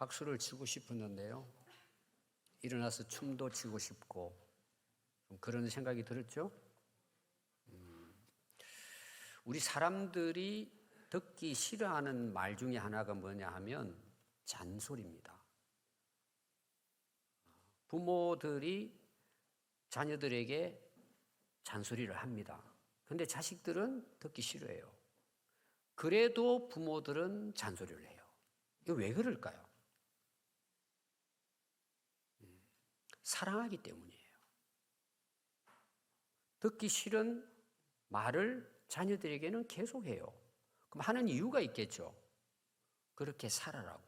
박수를 치고 싶었는데요. 일어나서 춤도 추고 싶고 좀 그런 생각이 들었죠. 우리 사람들이 듣기 싫어하는 말 중에 하나가 뭐냐 하면 잔소리입니다. 부모들이 자녀들에게 잔소리를 합니다. 그런데 자식들은 듣기 싫어해요. 그래도 부모들은 잔소리를 해요. 이거 왜 그럴까요? 사랑하기 때문이에요. 듣기 싫은 말을 자녀들에게는 계속해요. 그럼 하는 이유가 있겠죠. 그렇게 살아라고.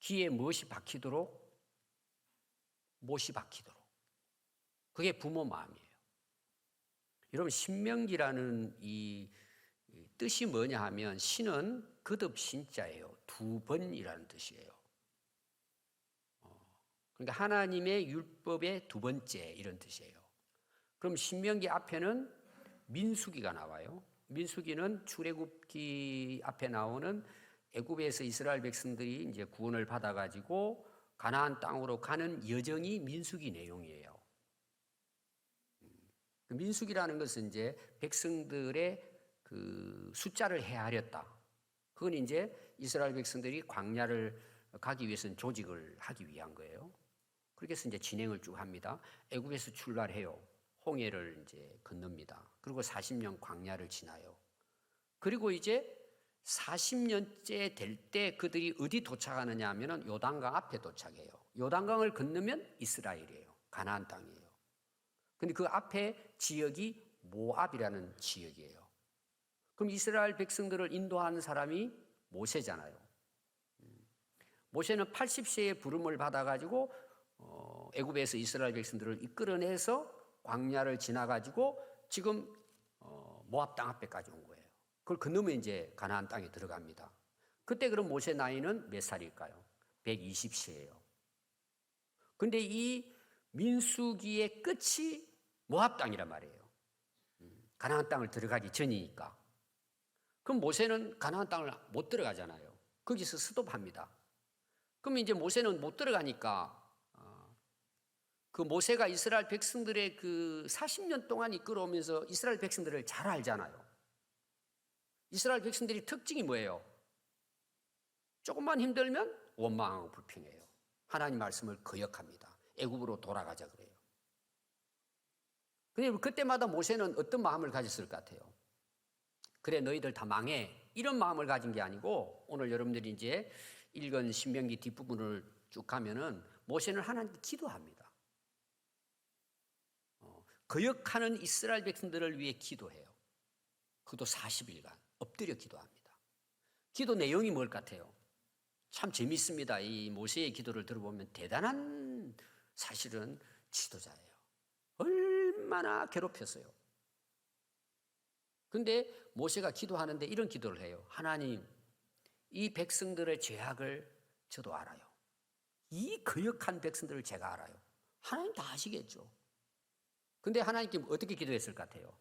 귀에 무엇이 박히도록 못이 박히도록. 그게 부모 마음이에요. 여러분 신명기라는 이 뜻이 뭐냐 하면 신은 거듭 신자예요. 두 번이라는 뜻이에요. 그러니까 하나님의 율법의 두 번째 이런 뜻이에요. 그럼 신명기 앞에는 민수기가 나와요. 민수기는 출애굽기 앞에 나오는 애굽에서 이스라엘 백성들이 이제 구원을 받아가지고 가나안 땅으로 가는 여정이 민수기 내용이에요. 그 민수기라는 것은 이제 백성들의 그 숫자를 헤아렸다. 그건 이제 이스라엘 백성들이 광야를 가기 위해서는 조직을 하기 위한 거예요. 그렇게 해서 이제 진행을 쭉 합니다. 애굽에서 출발해요. 홍해를 이제 건넙니다. 그리고 40년 광야를 지나요. 그리고 이제 40년째 될 때 그들이 어디 도착하느냐 하면은 요단강 앞에 도착해요. 요단강을 건너면 이스라엘이에요. 가나안 땅이에요. 근데 그 앞에 지역이 모압이라는 지역이에요. 그럼 이스라엘 백성들을 인도하는 사람이 모세잖아요. 모세는 80세의 부름을 받아가지고 애굽에서 이스라엘 백성들을 이끌어내서 광야를 지나가지고 지금 모압 땅 앞에까지 온 거예요. 그걸 건너면 이제 가나안 땅에 들어갑니다. 그때 그럼 모세 나이는 몇 살일까요? 120세예요. 근데 이 민수기의 끝이 모압 땅이란 말이에요. 가나안 땅을 들어가기 전이니까. 그럼 모세는 가나안 땅을 못 들어가잖아요. 거기서 스톱합니다. 그럼 이제 모세는 못 들어가니까 그 모세가 이스라엘 백성들의 그 40년 동안 이끌어오면서 이스라엘 백성들을 잘 알잖아요. 이스라엘 백성들이 특징이 뭐예요? 조금만 힘들면 원망하고 불평해요. 하나님 말씀을 거역합니다. 애굽으로 돌아가자 그래요. 근데 그때마다 모세는 어떤 마음을 가졌을 것 같아요? 그래 너희들 다 망해 이런 마음을 가진 게 아니고 오늘 여러분들이 이제 읽은 신명기 뒷부분을 쭉 가면은 모세는 하나님께 기도합니다. 거역하는 이스라엘 백성들을 위해 기도해요. 그것도 40일간 엎드려 기도합니다. 기도 내용이 뭘 같아요? 참 재밌습니다. 이 모세의 기도를 들어보면 대단한 사실은 지도자예요. 얼마나 괴롭혔어요. 근데 모세가 기도하는데 이런 기도를 해요. 하나님, 이 백성들의 죄악을 저도 알아요. 이 거역한 백성들을 제가 알아요. 하나님 다 아시겠죠. 근데 하나님께 어떻게 기도했을 것 같아요?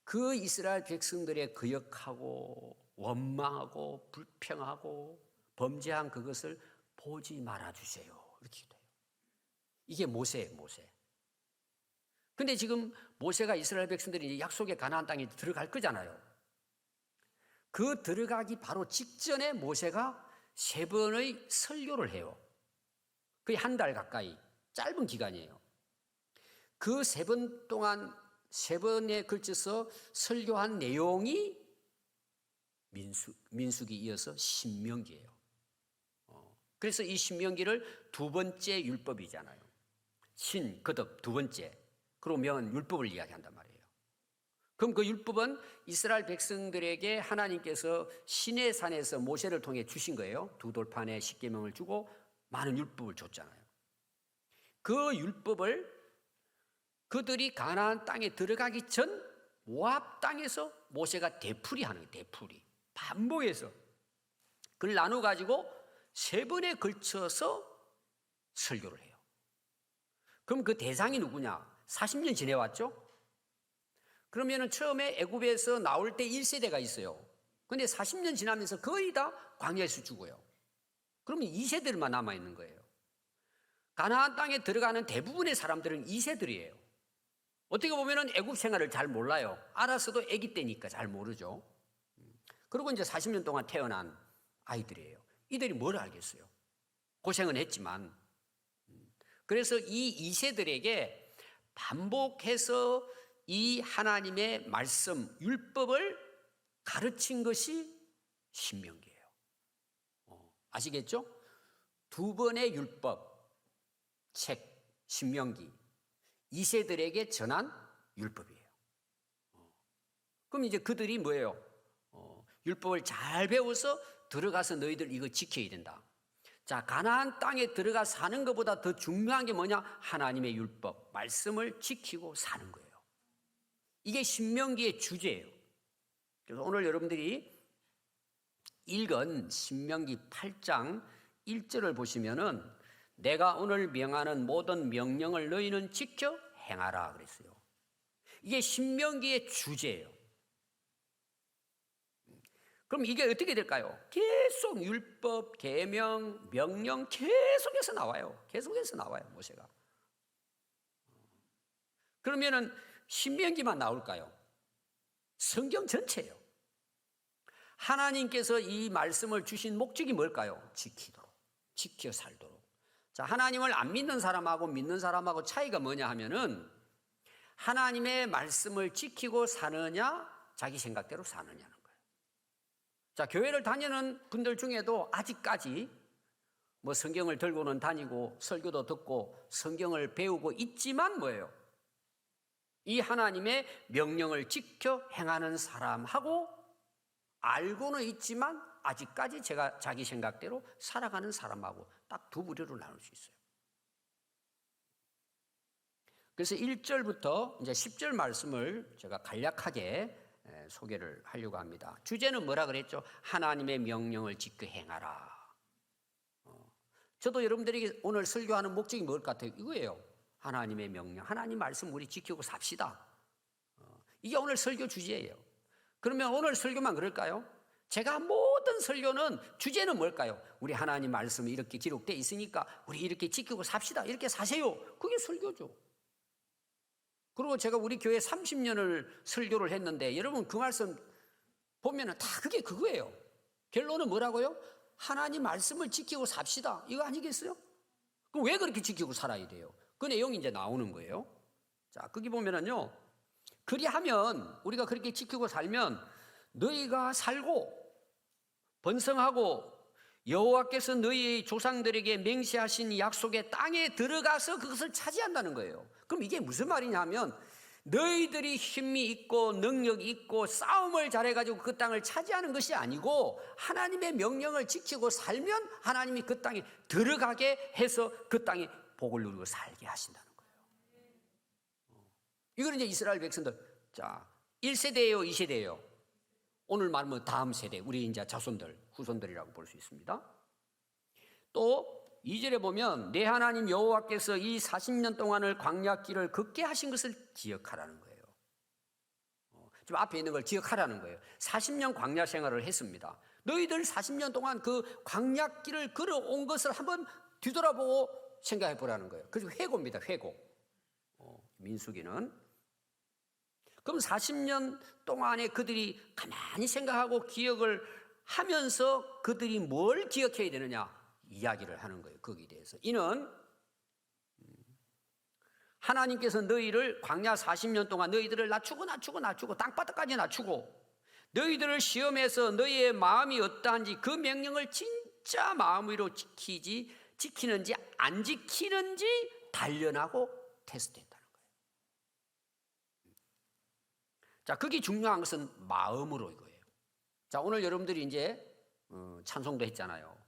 그 이스라엘 백성들의 거역하고 원망하고 불평하고 범죄한 그것을 보지 말아주세요. 이렇게 기도해요. 이게 모세예요, 모세. 근데 지금 모세가 이스라엘 백성들이 약속의 가나안 땅에 들어갈 거잖아요. 그 들어가기 바로 직전에 모세가 3번의 설교를 해요. 거의 한 달 가까이 짧은 기간이에요. 그 3번 동안 3번에 걸쳐서 설교한 내용이 민수기 이어서 신명기예요. 그래서 이 신명기를 두 번째 율법이잖아요. 신, 거듭 두 번째. 그러면 율법을 이야기한단 말이에요. 그럼 그 율법은 이스라엘 백성들에게 하나님께서 시내산에서 모세를 통해 주신 거예요. 두 돌판에 십계명을 주고 많은 율법을 줬잖아요. 그 율법을 그들이 가나안 땅에 들어가기 전 모압 땅에서 모세가 되풀이하는 거예요. 되풀이. 반복해서. 그걸 나눠가지고 3번에 걸쳐서 설교를 해요. 그럼 그 대상이 누구냐? 40년 지내왔죠? 그러면은 처음에 애굽에서 나올 때 1세대가 있어요. 근데 40년 지나면서 거의 다 광야에서 죽어요. 그러면 2세들만 남아있는 거예요. 가나안 땅에 들어가는 대부분의 사람들은 2세들이에요. 어떻게 보면 애굽 생활을 잘 몰라요. 알았어도 아기 때니까 잘 모르죠. 그리고 이제 40년 동안 태어난 아이들이에요. 이들이 뭘 알겠어요? 고생은 했지만. 그래서 이 2세들에게 반복해서 이 하나님의 말씀, 율법을 가르친 것이 신명기예요. 아시겠죠? 두 번의 율법, 책, 신명기, 2세들에게 전한 율법이에요. 그럼 이제 그들이 뭐예요? 율법을 잘 배워서 들어가서 너희들 이거 지켜야 된다. 자, 가나안 땅에 들어가 사는 것보다 더 중요한 게 뭐냐? 하나님의 율법, 말씀을 지키고 사는 거예요. 이게 신명기의 주제예요. 그래서 오늘 여러분들이 읽은 신명기 8장 1절을 보시면은 내가 오늘 명하는 모든 명령을 너희는 지켜 행하라 그랬어요. 이게 신명기의 주제예요. 그럼 이게 어떻게 될까요? 계속 율법, 계명, 명령 계속해서 나와요. 계속해서 나와요, 모세가. 그러면은 신명기만 나올까요? 성경 전체예요. 하나님께서 이 말씀을 주신 목적이 뭘까요? 지키도록, 지켜 살도록. 자, 하나님을 안 믿는 사람하고 믿는 사람하고 차이가 뭐냐 하면은 하나님의 말씀을 지키고 사느냐, 자기 생각대로 사느냐는 거예요. 자, 교회를 다니는 분들 중에도 아직까지 뭐 성경을 들고는 다니고 설교도 듣고 성경을 배우고 있지만 뭐예요? 이 하나님의 명령을 지켜 행하는 사람하고 알고는 있지만 아직까지 제가 자기 생각대로 살아가는 사람하고 딱 두 부류로 나눌 수 있어요. 그래서 1절부터 이제 10절 말씀을 제가 간략하게 소개를 하려고 합니다. 주제는 뭐라 그랬죠? 하나님의 명령을 지켜 행하라. 저도 여러분들에게 오늘 설교하는 목적이 뭘 같아요? 이거예요. 하나님의 명령, 하나님 말씀 우리 지키고 삽시다. 이게 오늘 설교 주제예요. 그러면 오늘 설교만 그럴까요? 제가 모든 설교는 주제는 뭘까요? 우리 하나님 말씀이 이렇게 기록되어 있으니까 우리 이렇게 지키고 삽시다. 이렇게 사세요. 그게 설교죠. 그리고 제가 우리 교회 30년을 설교를 했는데 여러분 그 말씀 보면은 다 그게 그거예요. 결론은 뭐라고요? 하나님 말씀을 지키고 삽시다. 이거 아니겠어요? 그럼 왜 그렇게 지키고 살아야 돼요? 그 내용이 이제 나오는 거예요. 자, 거기 보면은요. 그리하면 우리가 그렇게 지키고 살면 너희가 살고 번성하고 여호와께서 너희의 조상들에게 맹세하신 약속의 땅에 들어가서 그것을 차지한다는 거예요. 그럼 이게 무슨 말이냐면 너희들이 힘이 있고 능력이 있고 싸움을 잘해가지고 그 땅을 차지하는 것이 아니고 하나님의 명령을 지키고 살면 하나님이 그 땅에 들어가게 해서 그 땅에 복을 누리고 살게 하신다는 거예요. 이거는 이제 이스라엘 백성들, 자, 1세대예요, 2세대예요? 오늘 말하면 다음 세대, 우리 이제 자손들, 후손들이라고 볼 수 있습니다. 또 2절에 보면 내 하나님 여호와께서 이 40년 동안을 광야길을 걷게 하신 것을 기억하라는 거예요. 지금 앞에 있는 걸 기억하라는 거예요. 40년 광야 생활을 했습니다. 너희들 40년 동안 그 광야길을 걸어온 것을 한번 뒤돌아보고 생각해 보라는 거예요. 그래서 회고입니다. 회고. 민수기는. 그럼 40년 동안에 그들이 가만히 생각하고 기억을 하면서 그들이 뭘 기억해야 되느냐 이야기를 하는 거예요. 거기에 대해서. 이는 하나님께서 너희를 광야 40년 동안 너희들을 낮추고 땅바닥까지 낮추고 너희들을 시험해서 너희의 마음이 어떠한지 그 명령을 진짜 마음으로 지키는지 안 지키는지 단련하고 테스트했다는 거예요. 자, 그게 중요한 것은 마음으로 이거예요. 자, 오늘 여러분들이 이제 찬송도 했잖아요.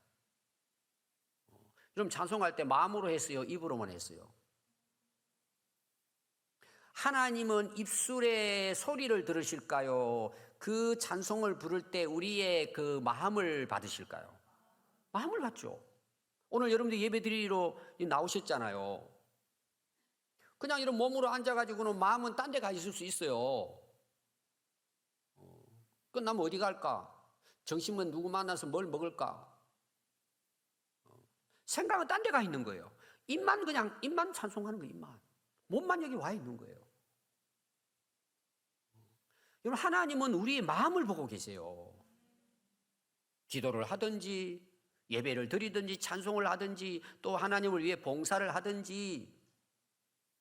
그럼 찬송할 때 마음으로 했어요? 입으로만 했어요? 하나님은 입술의 소리를 들으실까요? 그 찬송을 부를 때 우리의 그 마음을 받으실까요? 마음을 받죠. 오늘 여러분들 예배 드리러 나오셨잖아요. 그냥 이런 몸으로 앉아가지고는 마음은 딴 데 가 있을 수 있어요. 끝나면 어디 갈까? 점심은 누구 만나서 뭘 먹을까? 생각은 딴 데 가 있는 거예요. 입만 찬송하는 거예요. 입만. 몸만 여기 와 있는 거예요. 여러분, 하나님은 우리의 마음을 보고 계세요. 기도를 하든지 예배를 드리든지 찬송을 하든지 또 하나님을 위해 봉사를 하든지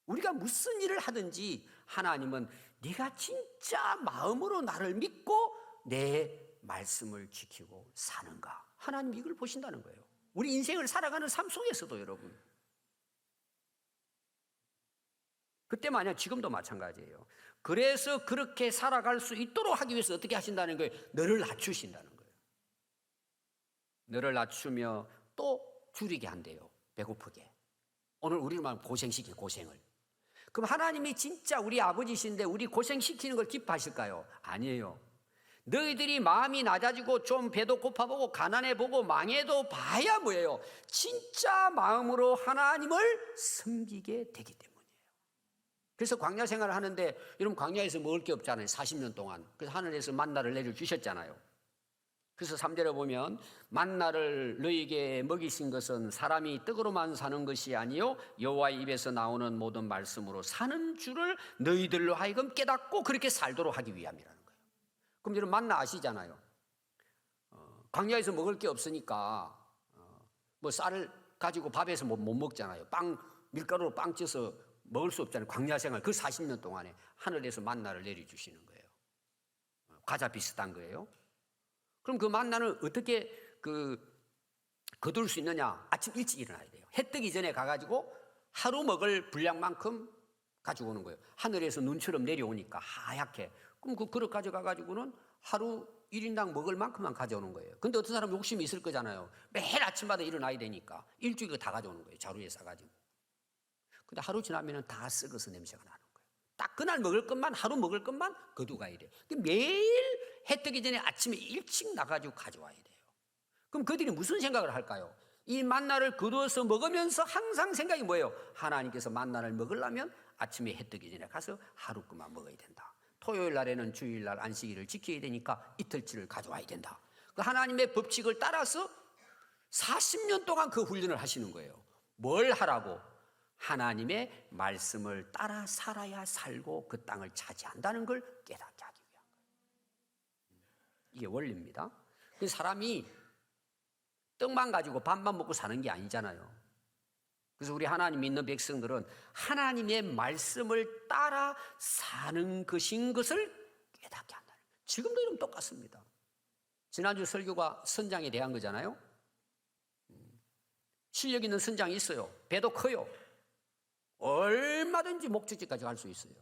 우리가 무슨 일을 하든지 하나님은 네가 진짜 마음으로 나를 믿고 내 말씀을 지키고 사는가? 하나님 이걸 보신다는 거예요. 우리 인생을 살아가는 삶 속에서도 여러분. 그때만 아니라 지금도 마찬가지예요. 그래서 그렇게 살아갈 수 있도록 하기 위해서 어떻게 하신다는 거예요? 너를 낮추신다는 거예요. 너를 낮추며 또 줄이게 한대요. 배고프게. 오늘 우리만 고생시킨 고생을. 그럼 하나님이 진짜 우리 아버지신데 우리 고생시키는 걸 기뻐하실까요? 아니에요. 너희들이 마음이 낮아지고 좀 배도 고파보고 가난해보고 망해도 봐야 뭐예요? 진짜 마음으로 하나님을 섬기게 되기 때문이에요. 그래서 광야 생활을 하는데 여러분 광야에서 먹을 게 없잖아요. 40년 동안. 그래서 하늘에서 만나를 내려주셨잖아요. 그래서 3절에 보면 만나를 너희에게 먹이신 것은 사람이 떡으로만 사는 것이 아니요 여호와의 입에서 나오는 모든 말씀으로 사는 줄을 너희들로 하여금 깨닫고 그렇게 살도록 하기 위함이라는 거예요. 그럼 여러분 만나 아시잖아요. 광야에서 먹을 게 없으니까 뭐 쌀을 가지고 밥에서 못 먹잖아요. 밀가루로 빵 쪄서 먹을 수 없잖아요. 광야 생활 그 40년 동안에 하늘에서 만나를 내려주시는 거예요. 과자 비슷한 거예요. 그럼 그 만나는 어떻게 거둘 수 있느냐? 아침 일찍 일어나야 돼요. 해 뜨기 전에 가가지고 하루 먹을 분량만큼 가지고 오는 거예요. 하늘에서 눈처럼 내려오니까 하얗게. 그럼 그 그릇 가져가가지고는 하루 1인당 먹을 만큼만 가져오는 거예요. 근데 어떤 사람 욕심이 있을 거잖아요. 매일 아침마다 일어나야 되니까 일주일 다 가져오는 거예요. 자루에 싸가지고. 근데 하루 지나면 다 썩어서 냄새가 나는 거예요. 딱 그날 먹을 것만 하루 먹을 것만 거두고 가야 돼요. 매일 해 뜨기 전에 아침에 일찍 나가지고 가져와야 돼요. 그럼 그들이 무슨 생각을 할까요? 이 만나를 거두어서 먹으면서 항상 생각이 뭐예요? 하나님께서 만나를 먹으려면 아침에 해 뜨기 전에 가서 하루 것만 먹어야 된다. 토요일 날에는 주일날 안식일을 지켜야 되니까 이틀치를 가져와야 된다. 그 하나님의 법칙을 따라서 40년 동안 그 훈련을 하시는 거예요. 뭘 하라고? 하나님의 말씀을 따라 살아야 살고 그 땅을 차지한다는 걸 깨닫게 하기 위한 거예요. 이게 원리입니다. 사람이 떡만 가지고 밥만 먹고 사는 게 아니잖아요. 그래서 우리 하나님 믿는 백성들은 하나님의 말씀을 따라 사는 것인 것을 깨닫게 한다는 거예요. 지금도 이런 똑같습니다. 지난주 설교가 선장에 대한 거잖아요. 실력 있는 선장이 있어요. 배도 커요. 얼마든지 목적지까지 갈 수 있어요.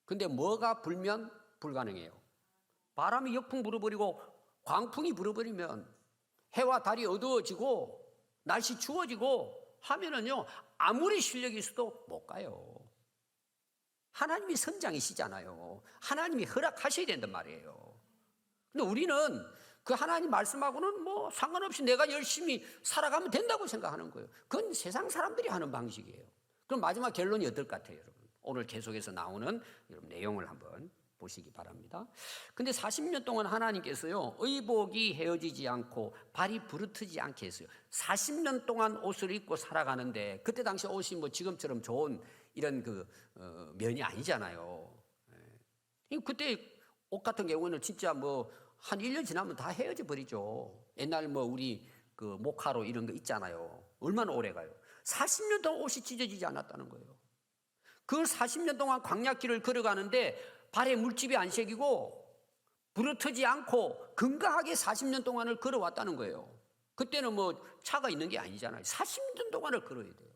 근데 뭐가 불면 불가능해요. 바람이 역풍 불어버리고 광풍이 불어버리면 해와 달이 어두워지고 날씨 추워지고 하면은요 아무리 실력이 있어도 못 가요. 하나님이 선장이시잖아요. 하나님이 허락하셔야 된단 말이에요. 근데 우리는 그 하나님 말씀하고는 뭐 상관없이 내가 열심히 살아가면 된다고 생각하는 거예요. 그건 세상 사람들이 하는 방식이에요. 그럼 마지막 결론이 어떨 것 같아요, 여러분? 오늘 계속해서 나오는 여러분 내용을 한번 보시기 바랍니다. 근데 40년 동안 하나님께서요, 의복이 헤어지지 않고 발이 부르트지 않게 했어요. 40년 동안 옷을 입고 살아가는데, 그때 당시 옷이 뭐 지금처럼 좋은 이런 면이 아니잖아요. 그때 옷 같은 경우는 진짜 뭐 한 1년 지나면 다 헤어져 버리죠. 옛날 뭐 우리 모카로 이런 거 있잖아요. 얼마나 오래 가요. 40년 동안 옷이 찢어지지 않았다는 거예요. 그 40년 동안 광야길을 걸어가는데 발에 물집이 안 새기고 부러뜨지 않고 건강하게 40년 동안을 걸어왔다는 거예요. 그때는 뭐 차가 있는 게 아니잖아요. 40년 동안을 걸어야 돼요.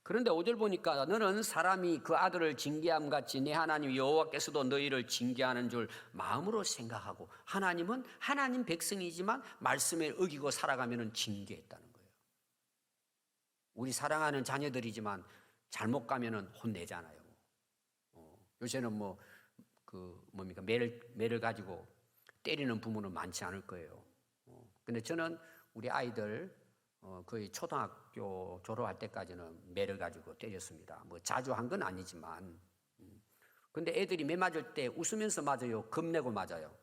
그런데 5절 보니까 너는 사람이 그 아들을 징계함 같이 내 하나님 여호와께서도 너희를 징계하는 줄 마음으로 생각하고, 하나님은 하나님 백성이지만 말씀에 어기고 살아가면 징계했다는 거예요. 우리 사랑하는 자녀들이지만 잘못 가면은 혼내잖아요. 요새는 매를 가지고 때리는 부모는 많지 않을 거예요. 근데 저는 우리 아이들 거의 초등학교 졸업할 때까지는 매를 가지고 때렸습니다. 뭐 자주 한 건 아니지만 근데 애들이 매 맞을 때 웃으면서 맞아요? 겁내고 맞아요?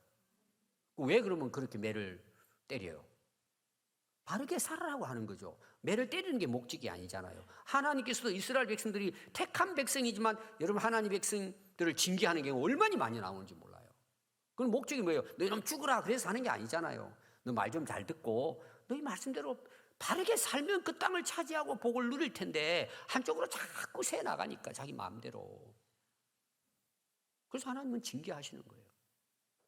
왜 그러면 그렇게 매를 때려요? 바르게 살아라고 하는 거죠. 매를 때리는 게 목적이 아니잖아요. 하나님께서도 이스라엘 백성들이 택한 백성이지만 여러분 하나님 백성들을 징계하는 경우 얼마나 많이 나오는지 몰라요. 그럼 목적이 뭐예요? 너희 놈 죽으라 그래서 하는 게 아니잖아요. 너 말 좀 잘 듣고 너희 말씀대로 바르게 살면 그 땅을 차지하고 복을 누릴 텐데 한쪽으로 자꾸 새 나가니까 자기 마음대로. 그래서 하나님은 징계하시는 거예요.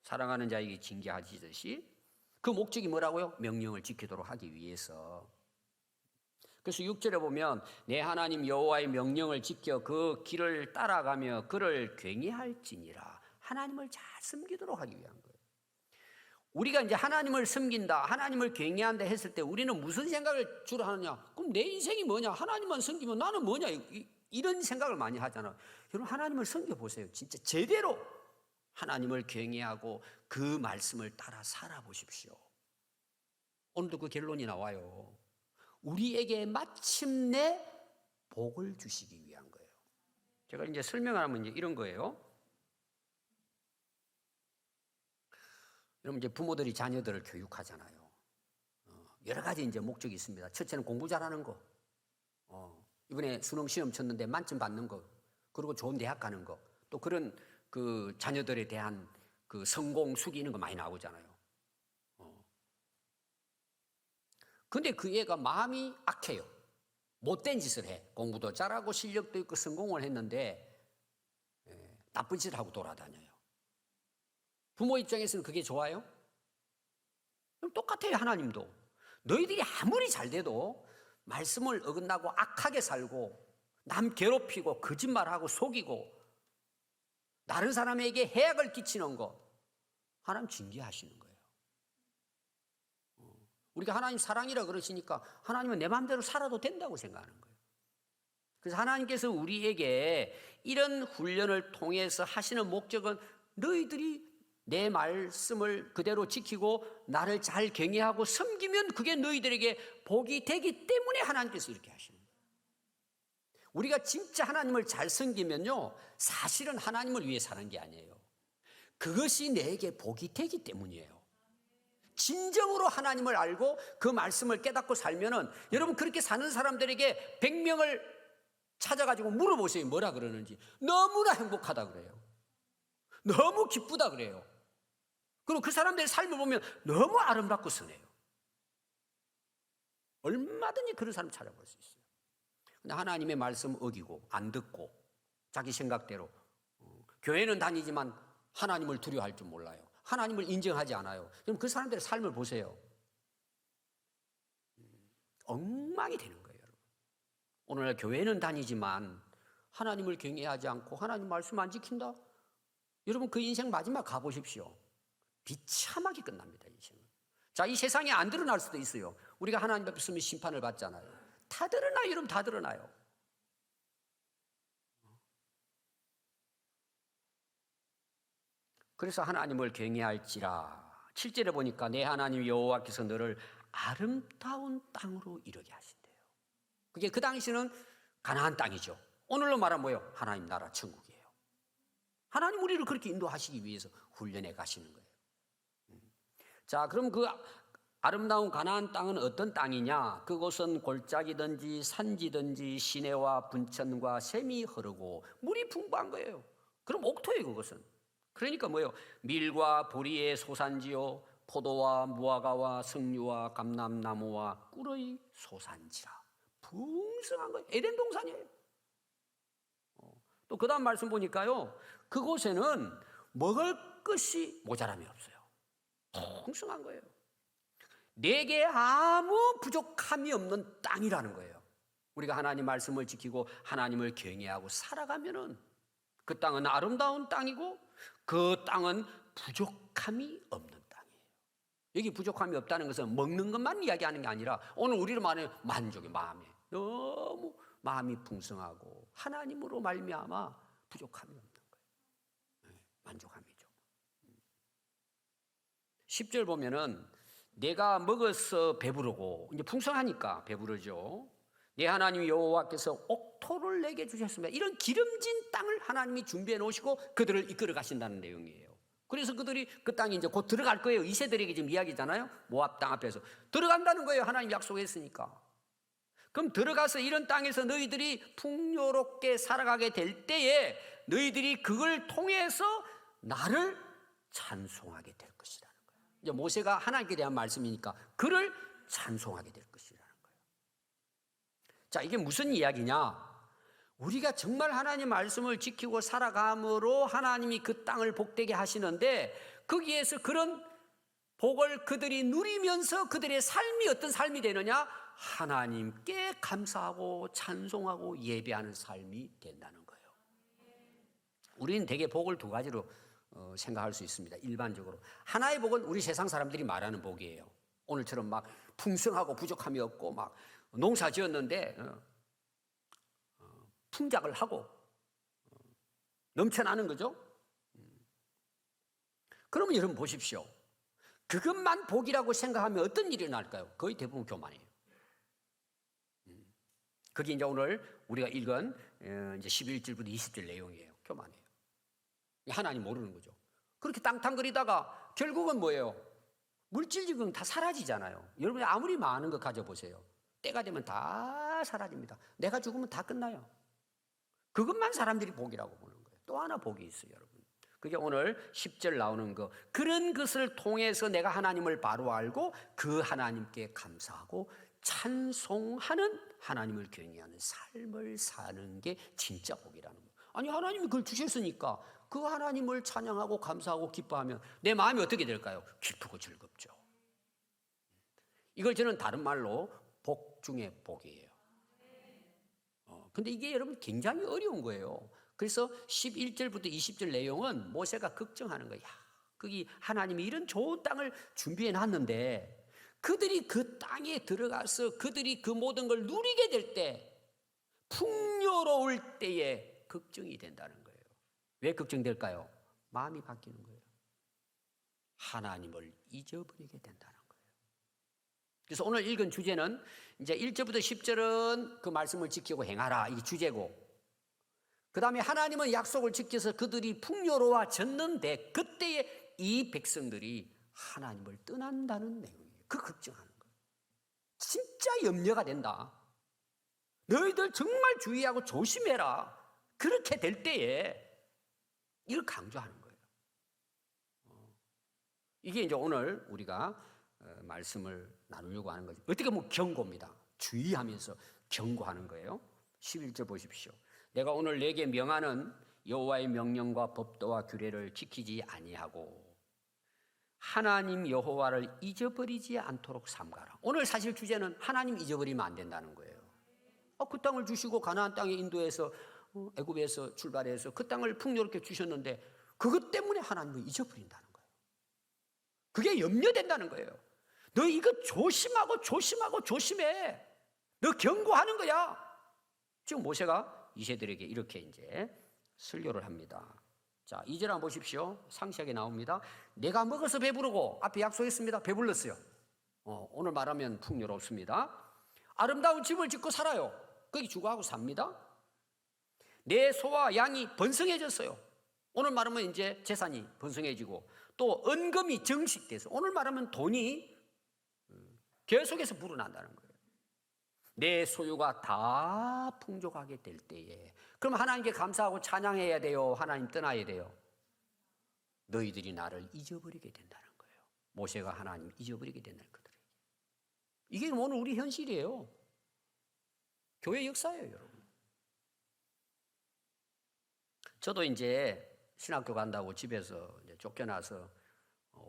사랑하는 자에게 징계하시듯이 그 목적이 뭐라고요? 명령을 지키도록 하기 위해서. 그래서 6절에 보면 내 하나님 여호와의 명령을 지켜 그 길을 따라가며 그를 경외할지니라. 하나님을 잘 섬기도록 하기 위한 거예요. 우리가 이제 하나님을 섬긴다, 하나님을 경외한다 했을 때 우리는 무슨 생각을 주로 하느냐? 그럼 내 인생이 뭐냐? 하나님만 섬기면 나는 뭐냐? 이런 생각을 많이 하잖아요. 여러분 하나님을 섬겨보세요. 진짜 제대로 하나님을 경외하고 그 말씀을 따라 살아보십시오. 오늘도 그 결론이 나와요. 우리에게 마침내 복을 주시기 위한 거예요. 제가 이제 설명하면 이제 이런 거예요. 여러분 이제 부모들이 자녀들을 교육하잖아요. 여러 가지 이제 목적이 있습니다. 첫째는 공부 잘하는 거. 이번에 수능 시험 쳤는데 만점 받는 거. 그리고 좋은 대학 가는 거. 또 그런 그 자녀들에 대한 그 성공 숙이는 거 많이 나오잖아요. 근데 그 애가 마음이 악해요. 못된 짓을 해. 공부도 잘하고 실력도 있고 성공을 했는데 나쁜 짓을 하고 돌아다녀요. 부모 입장에서는 그게 좋아요? 그럼 똑같아요. 하나님도. 너희들이 아무리 잘 돼도 말씀을 어긋나고 악하게 살고 남 괴롭히고 거짓말하고 속이고 다른 사람에게 해악을 끼치는 거 하나님 징계하시는 거예요. 우리가 하나님 사랑이라 그러시니까 하나님은 내 마음대로 살아도 된다고 생각하는 거예요. 그래서 하나님께서 우리에게 이런 훈련을 통해서 하시는 목적은 너희들이 내 말씀을 그대로 지키고 나를 잘 경외하고 섬기면 그게 너희들에게 복이 되기 때문에 하나님께서 이렇게 하시는 거예요. 우리가 진짜 하나님을 잘 섬기면요, 사실은 하나님을 위해 사는 게 아니에요. 그것이 내게 복이 되기 때문이에요. 진정으로 하나님을 알고 그 말씀을 깨닫고 살면은 여러분 그렇게 사는 사람들에게 100명을 찾아가지고 물어보세요. 뭐라 그러는지. 너무나 행복하다 그래요. 너무 기쁘다 그래요. 그리고 그 사람들의 삶을 보면 너무 아름답고 선해요. 얼마든지 그런 사람 찾아볼 수 있어요. 근데 하나님의 말씀 어기고 안 듣고 자기 생각대로 교회는 다니지만 하나님을 두려워할 줄 몰라요. 하나님을 인정하지 않아요. 그럼 그 사람들의 삶을 보세요. 엉망이 되는 거예요. 여러분. 오늘날 교회는 다니지만 하나님을 경외하지 않고 하나님 말씀 안 지킨다? 여러분 그 인생 마지막 가보십시오. 비참하게 끝납니다. 인생은. 자, 이 세상에 안 드러날 수도 있어요. 우리가 하나님 앞에 서면 심판을 받잖아요. 다 드러나요. 여러분 다 드러나요. 그래서 하나님을 경외할지라 7절에 보니까 내 하나님 여호와께서 너를 아름다운 땅으로 이르게 하신대요. 그게 그 당시는 가나안 땅이죠. 오늘로 말하면 뭐예요? 하나님 나라 천국이에요. 하나님 우리를 그렇게 인도하시기 위해서 훈련해 가시는 거예요. 자, 그럼 그 아름다운 가나안 땅은 어떤 땅이냐? 그곳은 골짜기든지 산지든지 시내와 분천과 샘이 흐르고 물이 풍부한 거예요. 그럼 옥토예요, 그것은. 그러니까 뭐예요? 밀과 보리의 소산지요, 포도와 무화과와 석류와 감람나무와 꿀의 소산지라. 풍성한 거예요. 에덴 동산이에요. 또 그 다음 말씀 보니까요, 그곳에는 먹을 것이 모자람이 없어요. 풍성한 거예요. 내게 아무 부족함이 없는 땅이라는 거예요. 우리가 하나님 말씀을 지키고 하나님을 경외하고 살아가면은 그 땅은 아름다운 땅이고 그 땅은 부족함이 없는 땅이에요. 여기 부족함이 없다는 것은 먹는 것만 이야기하는 게 아니라 오늘 우리로 말하는 만족의 마음에 너무 마음이 풍성하고 하나님으로 말미암아 부족함이 없는 거예요. 만족함이죠. 10절 보면은 내가 먹어서 배부르고 이제 풍성하니까 배부르죠. 내 하나님 여호와께서 옥토를 내게 주셨습니다. 이런 기름진 땅을 하나님이 준비해 놓으시고 그들을 이끌어 가신다는 내용이에요. 그래서 그들이 그 땅에 이제 곧 들어갈 거예요. 이세들에게 지금 이야기잖아요. 모압 땅 앞에서 들어간다는 거예요. 하나님 약속했으니까. 그럼 들어가서 이런 땅에서 너희들이 풍요롭게 살아가게 될 때에 너희들이 그걸 통해서 나를 찬송하게 될 것이라는 거예요. 이제 모세가 하나님께 대한 말씀이니까 그를 찬송하게 될 것이라는 거예요. 자, 이게 무슨 이야기냐? 우리가 정말 하나님 말씀을 지키고 살아감으로 하나님이 그 땅을 복되게 하시는데 거기에서 그런 복을 그들이 누리면서 그들의 삶이 어떤 삶이 되느냐? 하나님께 감사하고 찬송하고 예배하는 삶이 된다는 거예요. 우리는 대개 복을 두 가지로 생각할 수 있습니다. 일반적으로 하나의 복은 우리 세상 사람들이 말하는 복이에요. 오늘처럼 막 풍성하고 부족함이 없고 막 농사 지었는데 풍작을 하고 넘쳐나는 거죠. 그러면 여러분 보십시오. 그것만 복이라고 생각하면 어떤 일이 날까요? 거의 대부분 교만이에요. 그게 이제 오늘 우리가 읽은 이제 11절부터 20절 내용이에요. 교만이에요. 하나님 모르는 거죠. 그렇게 땅탕거리다가 결국은 뭐예요? 물질적은 다 사라지잖아요. 여러분이 아무리 많은 거 가져보세요. 때가 되면 다 사라집니다. 내가 죽으면 다 끝나요. 그것만 사람들이 복이라고 보는 거예요. 또 하나 복이 있어요, 여러분. 그게 오늘 10절 나오는 거. 그런 것을 통해서 내가 하나님을 바로 알고 그 하나님께 감사하고 찬송하는 하나님을 경외하는 삶을 사는 게 진짜 복이라는 거예요. 아니, 하나님이 그걸 주셨으니까 그 하나님을 찬양하고 감사하고 기뻐하면 내 마음이 어떻게 될까요? 기쁘고 즐겁죠. 이걸 저는 다른 말로 복 중에 복이에요. 근데 이게 여러분 굉장히 어려운 거예요. 그래서 11절부터 20절 내용은 모세가 걱정하는 거야. 거기 하나님이 이런 좋은 땅을 준비해 놨는데 그들이 그 땅에 들어가서 그들이 그 모든 걸 누리게 될 때 풍요로울 때에 걱정이 된다는 거예요. 왜 걱정될까요? 마음이 바뀌는 거예요. 하나님을 잊어버리게 된다는 거예요. 그래서 오늘 읽은 주제는 이제 1절부터 10절은 그 말씀을 지키고 행하라 이 주제고, 그 다음에 하나님은 약속을 지켜서 그들이 풍요로워졌는데 그때에 이 백성들이 하나님을 떠난다는 내용이에요. 그 걱정하는 거예요. 진짜 염려가 된다. 너희들 정말 주의하고 조심해라. 그렇게 될 때에 이걸 강조하는 거예요. 이게 이제 오늘 우리가 말씀을 나누려고 하는 거죠. 어떻게 보면 경고입니다. 주의하면서 경고하는 거예요. 11절 보십시오. 내가 오늘 내게 명하는 여호와의 명령과 법도와 규례를 지키지 아니하고 하나님 여호와를 잊어버리지 않도록 삼가라. 오늘 사실 주제는 하나님 잊어버리면 안 된다는 거예요. 그 땅을 주시고 가나안 땅에 인도해서 애굽에서 출발해서 그 땅을 풍요롭게 주셨는데 그것 때문에 하나님을 잊어버린다는 거예요. 그게 염려된다는 거예요. 너 이거 조심하고 조심하고 조심해. 너 경고하는 거야. 지금 모세가 이세들에게 이렇게 이제 설교를 합니다. 자, 2절 한번 보십시오. 상세하게 나옵니다. 내가 먹어서 배부르고, 앞에 약속했습니다. 배불렀어요. 오늘 말하면 풍요롭습니다. 아름다운 집을 짓고 살아요. 거기 주거하고 삽니다. 내 소와 양이 번성해졌어요. 오늘 말하면 이제 재산이 번성해지고 또 은금이 정식돼서 오늘 말하면 돈이 계속해서 불어난다는 거예요. 내 소유가 다 풍족하게 될 때에 그럼 하나님께 감사하고 찬양해야 돼요? 하나님 떠나야 돼요? 너희들이 나를 잊어버리게 된다는 거예요. 모세가 하나님 잊어버리게 된다는 그들에게. 이게 오늘 우리 현실이에요. 교회 역사예요, 여러분. 저도 이제 신학교 간다고 집에서 이제 쫓겨나서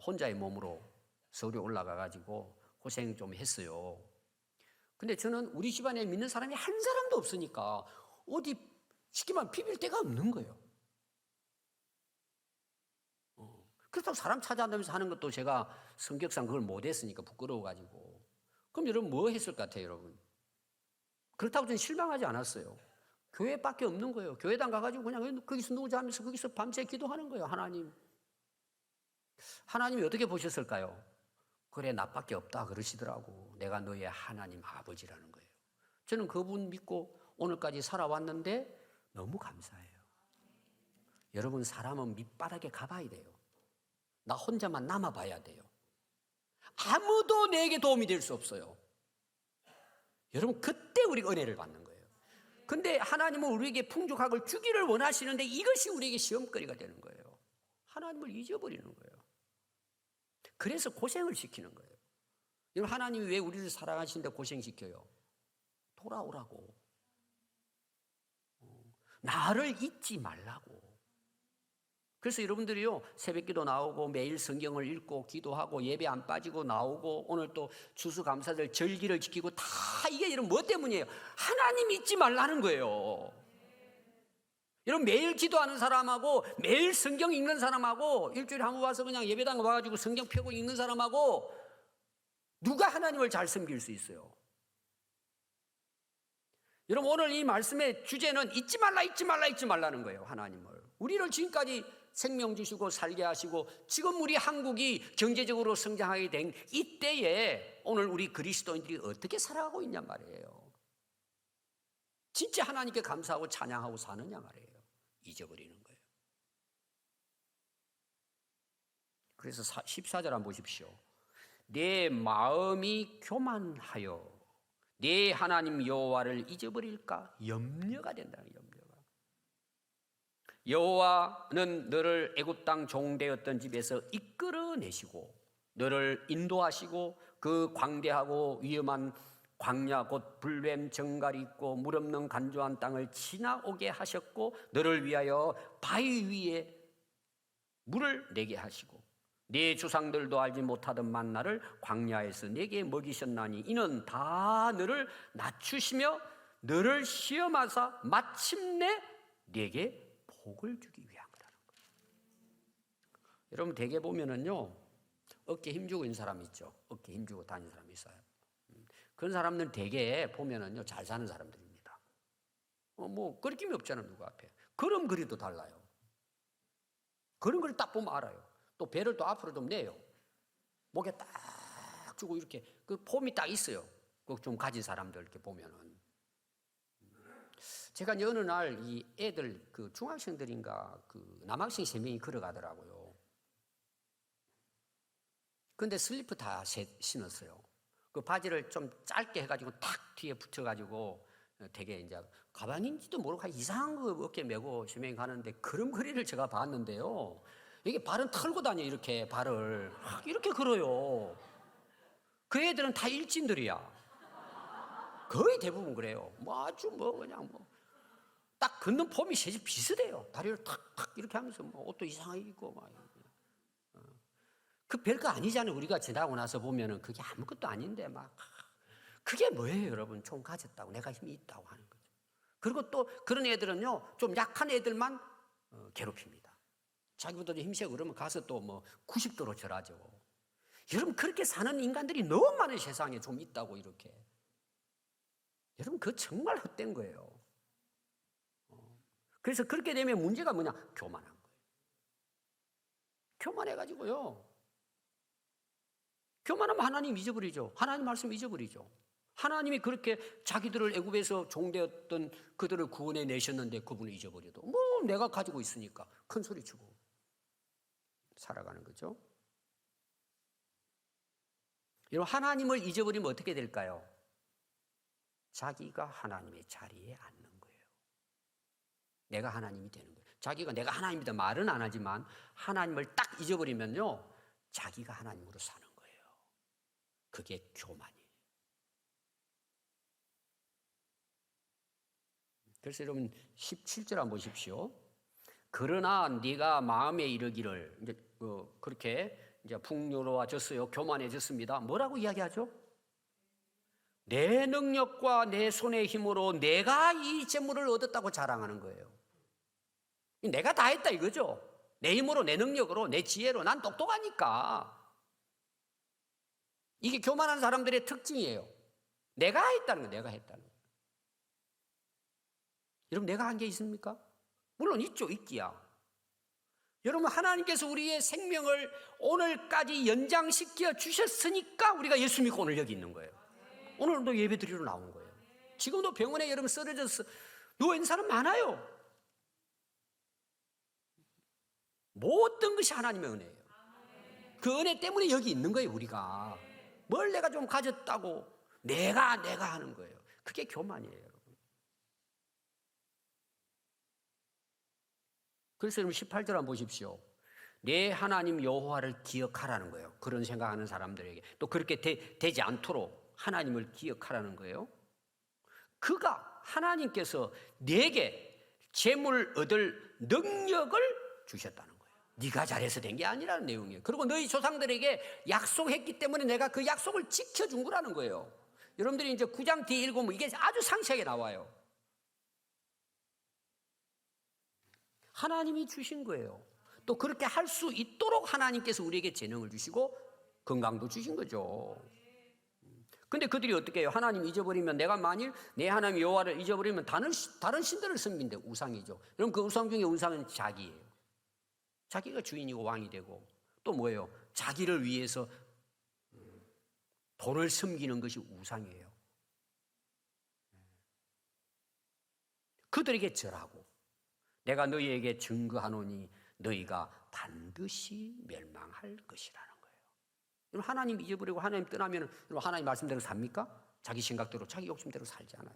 혼자의 몸으로 서울에 올라가가지고 고생 좀 했어요. 근데 저는 우리 집안에 믿는 사람이 한 사람도 없으니까 어디 쉽게 말하면 비빌 데가 없는 거예요. 그렇다고 사람 찾아다니면서 하는 것도 제가 성격상 그걸 못했으니까 부끄러워가지고. 그럼 여러분 뭐 했을 것 같아요, 여러분? 그렇다고 저는 실망하지 않았어요. 교회밖에 없는 거예요. 교회당 가가지고 그냥 거기서 누구자 하면서 거기서 밤새 기도하는 거예요. 하나님이 어떻게 보셨을까요? 그래, 나밖에 없다 그러시더라고. 내가 너의 하나님 아버지라는 거예요. 저는 그분 믿고 오늘까지 살아왔는데 너무 감사해요. 여러분, 사람은 밑바닥에 가봐야 돼요. 나 혼자만 남아봐야 돼요. 아무도 내게 도움이 될 수 없어요. 여러분, 그때 우리가 은혜를 받는 거예요. 근데 하나님은 우리에게 풍족함을 주기를 원하시는데 이것이 우리에게 시험거리가 되는 거예요. 하나님을 잊어버리는 거예요. 그래서 고생을 시키는 거예요. 여러분, 하나님이 왜 우리를 사랑하시는데 고생시켜요? 돌아오라고. 나를 잊지 말라고. 그래서 여러분들이요, 새벽기도 나오고 매일 성경을 읽고 기도하고 예배 안 빠지고 나오고 오늘 또 추수감사절 절기를 지키고 다 이게 여러분 뭐 때문이에요? 하나님 잊지 말라는 거예요. 여러분, 매일 기도하는 사람하고 매일 성경 읽는 사람하고 일주일에 한 번 와서 그냥 예배당 와가지고 성경 펴고 읽는 사람하고 누가 하나님을 잘 섬길 수 있어요? 여러분, 오늘 이 말씀의 주제는 잊지 말라, 잊지 말라, 잊지 말라는 거예요. 하나님을. 우리를 지금까지 생명 주시고 살게 하시고 지금 우리 한국이 경제적으로 성장하게 된 이때에 오늘 우리 그리스도인들이 어떻게 살아가고 있냐 말이에요. 진짜 하나님께 감사하고 찬양하고 사느냐 말이에요. 잊어버리는 거예요. 그래서 14절 한번 보십시오. 내 마음이 교만하여 내 하나님 여호와를 잊어버릴까 염려가 된다는 거예요. 여호와는 너를 애굽 땅 종되었던 집에서 이끌어내시고 너를 인도하시고 그 광대하고 위험한 광야 곧 불뱀 정갈이 있고 물 없는 간조한 땅을 지나오게 하셨고 너를 위하여 바위 위에 물을 내게 하시고 네 조상들도 알지 못하던 만나를 광야에서 내게 먹이셨나니 이는 다 너를 낮추시며 너를 시험하사 마침내 내게 복을 주기 위한 거라는 거예요. 여러분, 대개 보면은요, 어깨 힘주고 있는 사람 있죠. 어깨 힘주고 다니는 사람 있어요. 그런 사람들 대개 보면은요, 잘 사는 사람들입니다. 뭐 거리낌이 없잖아요, 누구 앞에. 걸음걸이도 달라요. 걸음걸이 딱 보면 알아요. 또 배를 또 앞으로 좀 내요. 목에 딱 주고 이렇게 그 폼이 딱 있어요. 그 좀 가진 사람들 이렇게 보면은. 제가 어느 날 이 애들 그 중학생들인가 그 남학생 3명이 걸어가더라고요. 근데 슬리퍼 다 신었어요. 그 바지를 좀 짧게 해가지고 탁 뒤에 붙여가지고 되게 이제 가방인지도 모르고 이상한 거 어깨 메고 3명이 가는데 걸음걸이를 제가 봤는데요. 이게 발은 털고 다녀 이렇게 발을 막 이렇게 걸어요. 그 애들은 다 일진들이야. 거의 대부분 그래요. 뭐 아주 뭐 그냥 뭐. 딱 걷는 폼이 세지 비슷해요. 다리를 탁탁 이렇게 하면서 뭐 옷도 이상하게 입고 막. 그 별거 아니잖아요. 우리가 지나고 나서 보면은 그게 아무것도 아닌데 막. 그게 뭐예요, 여러분? 좀 가졌다고 내가 힘이 있다고 하는 거죠. 그리고 또 그런 애들은요, 좀 약한 애들만 괴롭힙니다. 자기보다 힘세고 그러면 가서 또 뭐 90도로 절하죠. 여러분, 그렇게 사는 인간들이 너무 많은 세상에 좀 있다고 이렇게. 여러분, 그거 정말 헛된 거예요. 그래서 그렇게 되면 문제가 뭐냐? 교만한 거예요. 교만해가지고요. 교만하면 하나님 잊어버리죠. 하나님 말씀 잊어버리죠. 하나님이 그렇게 자기들을 애굽에서 종되었던 그들을 구원해 내셨는데 그분을 잊어버려도 뭐 내가 가지고 있으니까 큰 소리 치고 살아가는 거죠. 여러분, 하나님을 잊어버리면 어떻게 될까요? 자기가 하나님의 자리에 앉는 거예요. 내가 하나님이 되는 거예요. 자기가 내가 하나님이다 말은 안 하지만 하나님을 딱 잊어버리면요, 자기가 하나님으로 사는 거예요. 그게 교만이에요. 그래서 여러분 17절 한번 보십시오. 그러나 네가 마음에 이르기를 이제 그렇게 이제 풍요로워졌어요. 교만해졌습니다. 뭐라고 이야기하죠? 내 능력과 내 손의 힘으로 내가 이 재물을 얻었다고 자랑하는 거예요. 내가 다 했다 이거죠. 내 힘으로, 내 능력으로, 내 지혜로 난 똑똑하니까. 이게 교만한 사람들의 특징이에요. 내가 했다는 거예요. 내가 했다는 거예요. 여러분, 내가 한 게 있습니까? 물론 있죠. 있기야. 여러분, 하나님께서 우리의 생명을 오늘까지 연장시켜 주셨으니까 우리가 예수 믿고 오늘 여기 있는 거예요. 오늘도 예배 드리러 나온 거예요. 지금도 병원에 여러분 쓰러져서 누워있는 사람 많아요. 모든 것이 하나님의 은혜예요. 그 은혜 때문에 여기 있는 거예요. 우리가 뭘 내가 좀 가졌다고 내가 하는 거예요. 그게 교만이에요, 여러분. 그래서 여러분 18절 한번 보십시오. 내 하나님 여호와를 기억하라는 거예요. 그런 생각하는 사람들에게 또 그렇게 되지 않도록 하나님을 기억하라는 거예요. 그가 하나님께서 내게 재물 얻을 능력을 주셨다는 거예요. 네가 잘해서 된 게 아니라는 내용이에요. 그리고 너희 조상들에게 약속했기 때문에 내가 그 약속을 지켜준 거라는 거예요. 여러분들이 이제 9장 뒤에 읽으면 이게 아주 상세하게 나와요. 하나님이 주신 거예요. 또 그렇게 할 수 있도록 하나님께서 우리에게 재능을 주시고 건강도 주신 거죠. 근데 그들이 어떻게 해요? 하나님 잊어버리면 내가 만일 내 하나님 여호와를 잊어버리면 다른 신들을 섬긴데 우상이죠. 그럼 그 우상 중에 우상은 자기예요. 자기가 주인이고 왕이 되고 또 뭐예요? 자기를 위해서 돈을 섬기는 것이 우상이에요. 그들에게 절하고 내가 너희에게 증거하노니 너희가 반드시 멸망할 것이라는 거예요. 여러분 하나님 잊어버리고 하나님 떠나면 하나님 말씀대로 삽니까? 자기 생각대로 자기 욕심대로 살지 않아요.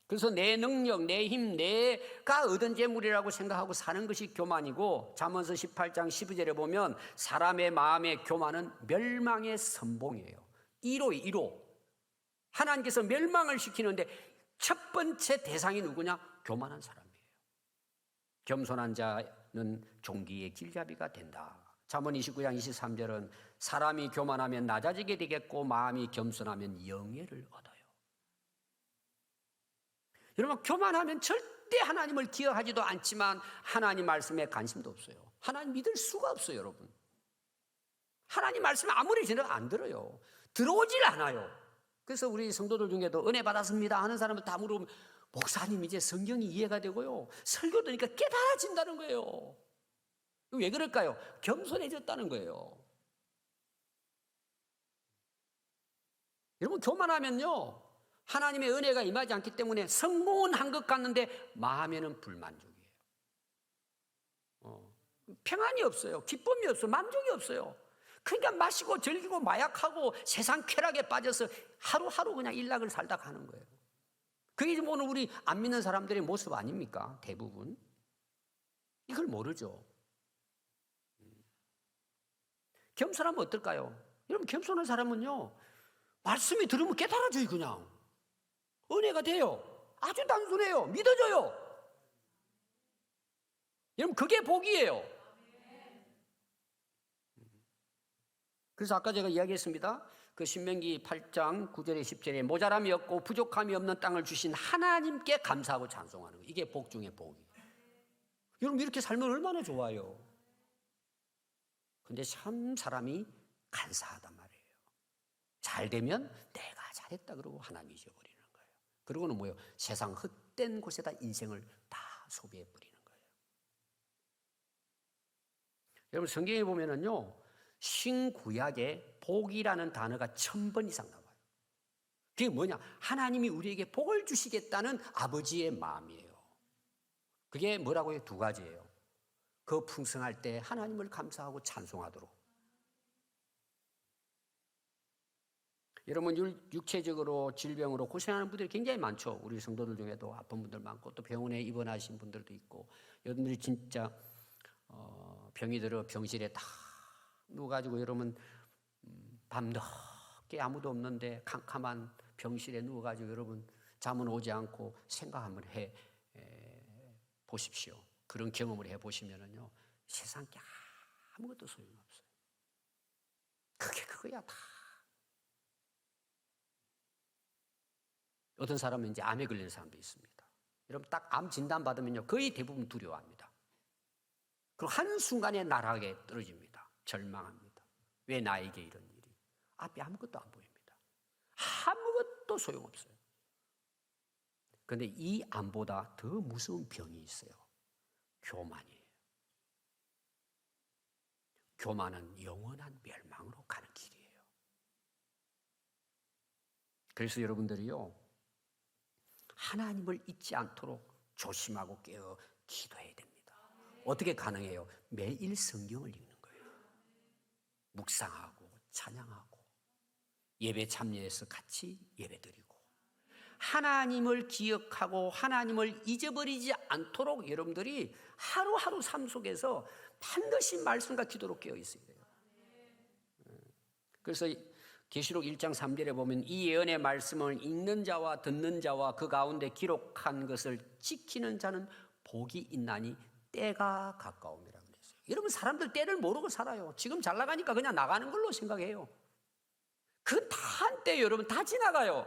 그래서 내 능력, 내 힘, 내가 얻은 재물이라고 생각하고 사는 것이 교만이고 잠언서 18장 12절에 보면 사람의 마음의 교만은 멸망의 선봉이에요. 1호. 하나님께서 멸망을 시키는데 첫 번째 대상이 누구냐? 교만한 사람이에요. 겸손한 자는 종기의 길잡이가 된다. 잠언 29장 23절은 사람이 교만하면 낮아지게 되겠고 마음이 겸손하면 영예를 얻어요. 여러분 교만하면 절대 하나님을 기억하지도 않지만 하나님 말씀에 관심도 없어요. 하나님 믿을 수가 없어요, 여러분. 하나님 말씀 아무리 전해도 안 들어요. 들어오질 않아요. 그래서 우리 성도들 중에도 은혜 받았습니다 하는 사람을 다 물어보면 목사님 이제 성경이 이해가 되고요. 설교 들으니까 깨달아진다는 거예요. 왜 그럴까요? 겸손해졌다는 거예요. 여러분 교만하면요. 하나님의 은혜가 임하지 않기 때문에 성공은 한 것 같는데 마음에는 불만족이에요. 평안이 없어요. 기쁨이 없어요. 만족이 없어요. 그러니까 마시고 즐기고 마약하고 세상 쾌락에 빠져서 하루하루 그냥 일락을 살다 가는 거예요. 그게 지금 오늘 우리 안 믿는 사람들의 모습 아닙니까? 대부분. 이걸 모르죠. 겸손하면 어떨까요? 여러분 겸손한 사람은요. 말씀이 들으면 깨달아져요 그냥. 은혜가 돼요. 아주 단순해요. 믿어져요. 여러분 그게 복이에요. 그래서 아까 제가 이야기했습니다. 그 신명기 8장 9절에 10절에 모자람이 없고 부족함이 없는 땅을 주신 하나님께 감사하고 찬송하는 거예요. 이게 복 중에 복이에요. 여러분 이렇게 살면 얼마나 좋아요. 근데 참 사람이 간사하단 말이에요. 잘 되면 내가 잘했다 그러고 하나님 잊어버리는 거예요. 그러고는 뭐예요? 세상 헛된 곳에다 인생을 다 소비해버리는 거예요. 여러분 성경에 보면은요. 신구약에 복이라는 단어가 1000번 이상 나와요. 그게 뭐냐? 하나님이 우리에게 복을 주시겠다는 아버지의 마음이에요. 그게 뭐라고요? 두 가지예요. 그 풍성할 때 하나님을 감사하고 찬송하도록. 여러분 육체적으로 질병으로 고생하는 분들이 굉장히 많죠. 우리 성도들 중에도 아픈 분들 많고 또 병원에 입원하신 분들도 있고 여러분들이 진짜 병이 들어 병실에 다 누워가지고 여러분 밤늦게 아무도 없는데 캄캄한 병실에 누워가지고 여러분 잠은 오지 않고 생각 한번 해 보십시오. 그런 경험을 해보시면은요 세상 게 아무것도 소용없어요. 그게 그거야 다. 어떤 사람은 이제 암에 걸리는 사람도 있습니다. 여러분 딱 암 진단 받으면요 거의 대부분 두려워합니다. 그리고 한순간에 나락에 떨어집니다. 절망합니다. 왜 나에게 이런 일이? 앞에 아무것도 안 보입니다. 아무것도 소용없어요. 그런데 이 암보다 더 무서운 병이 있어요. 교만이에요. 교만은 영원한 멸망으로 가는 길이에요. 그래서 여러분들이요, 하나님을 잊지 않도록 조심하고 깨어 기도해야 됩니다. 어떻게 가능해요? 매일 성경을 읽는 거예요. 묵상하고 찬양하고 예배 참여해서 같이 예배드리고 하나님을 기억하고 하나님을 잊어버리지 않도록 여러분들이 하루하루 삶 속에서 반드시 말씀과 기도로 깨어 있어야 돼요. 그래서 계시록 1장 3절에 보면 이 예언의 말씀을 읽는 자와 듣는 자와 그 가운데 기록한 것을 지키는 자는 복이 있나니 때가 가까움이라고 그랬어요. 여러분, 사람들 때를 모르고 살아요. 지금 잘 나가니까 그냥 나가는 걸로 생각해요. 그 다 한때 여러분 다 지나가요.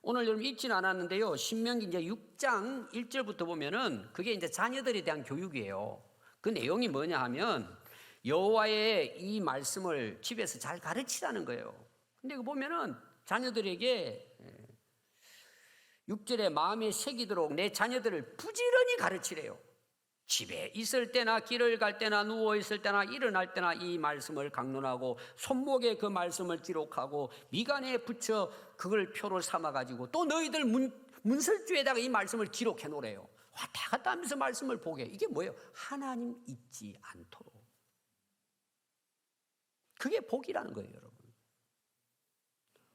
오늘 여러분 읽지는 않았는데요, 신명기 이제 6장 1절부터 보면은 그게 이제 자녀들에 대한 교육이에요. 그 내용이 뭐냐 하면 여호와의 이 말씀을 집에서 잘 가르치라는 거예요. 근데 그 보면은 자녀들에게 6절에 마음에 새기도록 내 자녀들을 부지런히 가르치래요. 집에 있을 때나 길을 갈 때나 누워 있을 때나 일어날 때나 이 말씀을 강론하고 손목에 그 말씀을 기록하고 미간에 붙여 그걸 표로 삼아 가지고 또 너희들 문설주에다가 이 말씀을 기록해 놓으래요. 왔다 갔다 하면서 말씀을 보게. 이게 뭐예요? 하나님 잊지 않도록. 그게 복이라는 거예요, 여러분.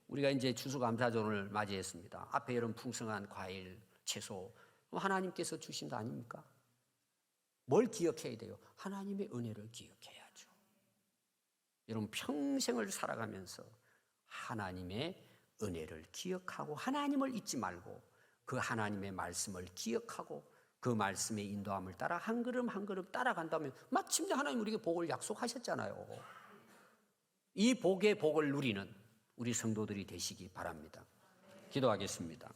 우리가 이제 추수감사절을 맞이했습니다. 앞에 여러분 풍성한 과일, 채소 하나님께서 주신 거 아닙니까? 뭘 기억해야 돼요? 하나님의 은혜를 기억해야죠. 여러분, 평생을 살아가면서 하나님의 은혜를 기억하고 하나님을 잊지 말고 그 하나님의 말씀을 기억하고 그 말씀의 인도함을 따라 한 걸음 한 걸음 따라간다면 마침내 하나님 우리에게 복을 약속하셨잖아요. 이 복의 복을 누리는 우리 성도들이 되시기 바랍니다. 기도하겠습니다.